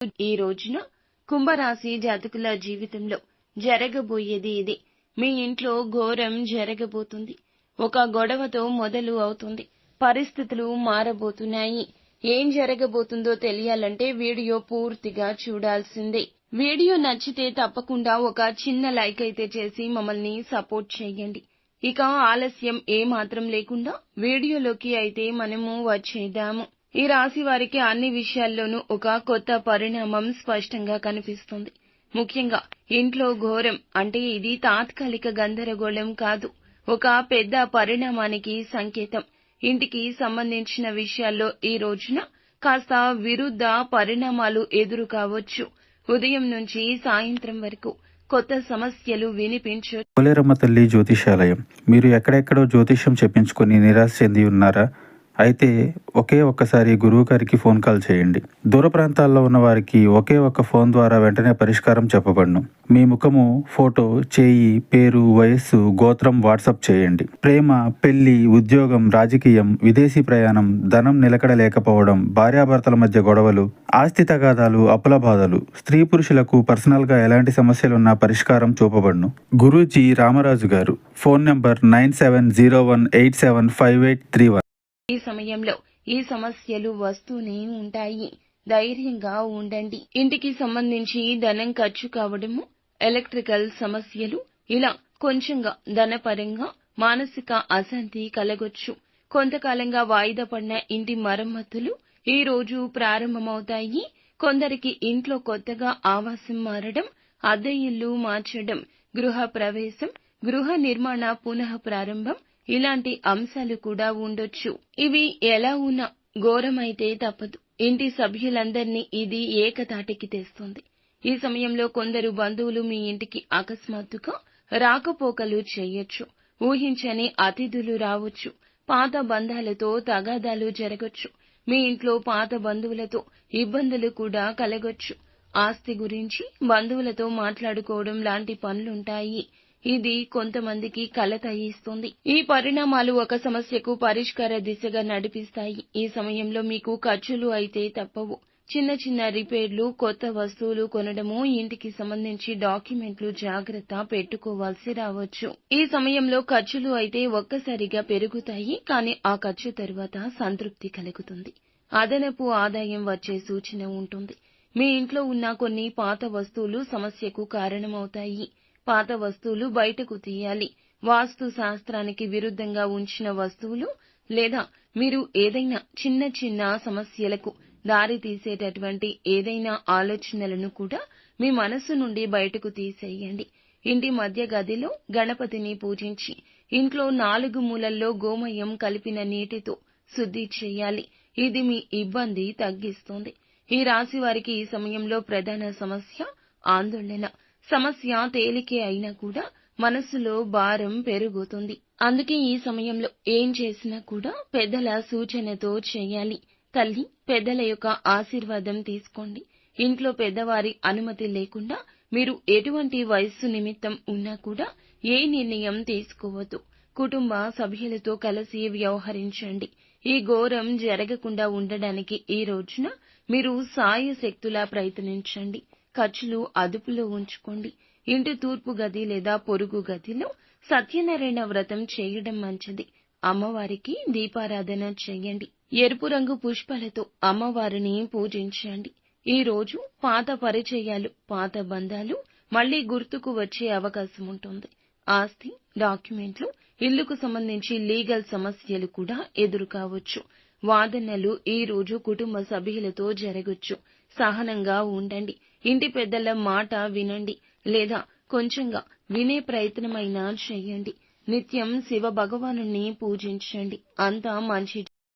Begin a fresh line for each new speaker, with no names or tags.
ఈ రోజున కుంభరాశి జాతకుల జీవితంలో జరగబోయేది ఇది. మీ ఇంట్లో ఘోరం జరగబోతుంది. ఒక గొడవతో మొదలు అవుతుంది. పరిస్థితులు మారబోతున్నాయి. ఏం జరగబోతుందో తెలియాలంటే వీడియో పూర్తిగా చూడాల్సిందే. వీడియో నచ్చితే తప్పకుండా ఒక చిన్న లైక్ అయితే చేసి మమ్మల్ని సపోర్ట్ చేయండి. ఇక ఆలస్యం ఏమాత్రం లేకుండా వీడియోలోకి అయితే మనము వచ్చేద్దాము. ఈ రాశి వారికి అన్ని విషయాల్లోనూ ఒక కొత్త పరిణామం స్పష్టంగా కనిపిస్తుంది. ముఖ్యంగా ఇంట్లో ఘోరం అంటే ఇది తాత్కాలిక గందరగోళం కాదు, ఒక పెద్ద పరిణామానికి సంకేతం. ఇంటికి సంబంధించిన విషయాల్లో ఈ రోజున కాస్త విరుద్ధ పరిణామాలు ఎదురు కావచ్చు. ఉదయం నుంచి సాయంత్రం వరకు కొత్త సమస్యలు వినిపించు.
పోలేరమ్మ తల్లి జ్యోతిషాలయం. మీరు ఎక్కడెక్కడో జ్యోతిష్యం చెప్పించుకొని నిరాశ చెంది ఉన్నారా? అయితే ఒక్కసారి గురువు గారికి ఫోన్ కాల్ చేయండి. దూర ప్రాంతాల్లో ఉన్న వారికి ఒకే ఒక్క ఫోన్ ద్వారా వెంటనే పరిష్కారం చెప్పబడును. మీ ముఖము, ఫోటో, చేయి, పేరు, వయస్సు, గోత్రం వాట్సాప్ చేయండి. ప్రేమ, పెళ్లి, ఉద్యోగం, రాజకీయం, విదేశీ ప్రయాణం, ధనం నిలకడ లేకపోవడం, భార్యాభర్తల మధ్య గొడవలు, ఆస్తి తగాదాలు, అప్పుల బాధలు, స్త్రీ పురుషులకు పర్సనల్ గా ఎలాంటి సమస్యలున్నా పరిష్కారం చూపబడును. గురూజీ రామరాజు గారు. Phone number 9701875831.
ఈ సమయంలో ఈ సమస్యలు వస్తూనే ఉంటాయి. ధైర్యంగా ఉండండి. ఇంటికి సంబంధించి ధనం ఖర్చు కావడము, ఎలక్ట్రికల్ సమస్యలు, ఇలా కొంచెంగా ధనపరంగా మానసిక అశాంతి కలగొచ్చు. కొంతకాలంగా వాయిదా పడిన ఇంటి మరమ్మతులు ఈ రోజు ప్రారంభమవుతాయి. కొందరికి ఇంట్లో కొత్తగా ఆవాసం మారడం, అద్దె ఇల్లు మార్చడం, గృహ ప్రవేశం, గృహ నిర్మాణ పునః ప్రారంభం, ఇలాంటి అంశాలు కూడా ఉండొచ్చు. ఇవి ఎలా ఉన్నా ఘోరమైతే తప్పదు. ఇంటి సభ్యులందరినీ ఇది ఏకతాటికి తెస్తుంది. ఈ సమయంలో కొందరు బంధువులు మీ ఇంటికి అకస్మాత్తుగా రాకపోకలు చేయొచ్చు. ఊహించని అతిథులు రావచ్చు. పాత బంధాలతో తగాదాలు జరగొచ్చు. మీ ఇంట్లో పాత బంధువులతో ఇబ్బందులు కూడా కలగొచ్చు. ఆస్తి గురించి బంధువులతో మాట్లాడుకోవడం లాంటి పనులుంటాయి. ఇది కొంతమందికి కలత ఇస్తుంది. ఈ పరిణామాలు ఒక సమస్యకు పరిష్కార దిశగా నడిపిస్తాయి. ఈ సమయంలో మీకు ఖర్చులు అయితే తప్పవు. చిన్న చిన్న రిపేర్లు, కొత్త వస్తువులు కొనడము, ఇంటికి సంబంధించి డాక్యుమెంట్లు జాగ్రత్త పెట్టుకోవాల్సి రావచ్చు. ఈ సమయంలో ఖర్చులు అయితే ఒక్కసారిగా పెరుగుతాయి. కానీ ఆ ఖర్చు తరువాత సంతృప్తి కలుగుతుంది. అదనపు ఆదాయం వచ్చే సూచన ఉంటుంది. మీ ఇంట్లో ఉన్న కొన్ని పాత వస్తువులు సమస్యకు కారణమవుతాయి. పాత వస్తువులు బయటకు తీయాలి. వాస్తు శాస్త్రానికి విరుద్ధంగా ఉంచిన వస్తువులు లేదా మీరు ఏదైనా చిన్న చిన్న సమస్యలకు దారి తీసేటటువంటి ఏదైనా ఆలోచనలను కూడా మీ మనసు నుండి బయటకు తీసేయండి. ఇంటి మధ్య గదిలో గణపతిని పూజించి ఇంట్లో 4 మూలల్లో గోమయం కలిపిన నీటితో శుద్ధి చేయాలి. ఇది మీ ఇబ్బంది తగ్గిస్తుంది. ఈ రాశి వారికి ఈ సమయంలో ప్రధాన సమస్య ఆందోళన. సమస్య తేలికే అయినా కూడా మనసులో భారం పెరుగుతుంది. అందుకే ఈ సమయంలో ఏం చేసినా కూడా పెద్దల సూచనతో చేయాలి. తల్లి, పెద్దల యొక్క ఆశీర్వాదం తీసుకోండి. ఇంట్లో పెద్దవారి అనుమతి లేకుండా మీరు ఎటువంటి వయస్సు నిమిత్తం ఉన్నా కూడా ఏ నిర్ణయం తీసుకోవద్దు. కుటుంబ సభ్యులతో కలిసి వ్యవహరించండి. ఈ ఘోరం జరగకుండా ఉండడానికి ఈ రోజున మీరు సాయశక్తులా ప్రయత్నించండి. ఖర్చులు అదుపులో ఉంచుకోండి. ఇంటి తూర్పు గది లేదా పొరుగు గదిలో సత్యనారాయణ వ్రతం చేయడం మంచిది. అమ్మవారికి దీపారాధన చేయండి. ఎరుపు రంగు పుష్పాలతో అమ్మవారిని పూజించండి. ఈ రోజు పాత పరిచయాలు, పాత బంధాలు మళ్లీ గుర్తుకు వచ్చే అవకాశం ఉంటుంది. ఆస్తి, డాక్యుమెంట్లు, ఇల్లుకు సంబంధించి లీగల్ సమస్యలు కూడా ఎదురు కావచ్చు. వాదనలు ఈ రోజు కుటుంబ సభ్యులతో జరగొచ్చు. సహనంగా ఉండండి. ఇంటి పెద్దల మాట వినండి లేదా కొంచెంగా వినే ప్రయత్నమైనా చేయండి. నిత్యం శివ భగవానుని పూజించండి. అంతా మంచి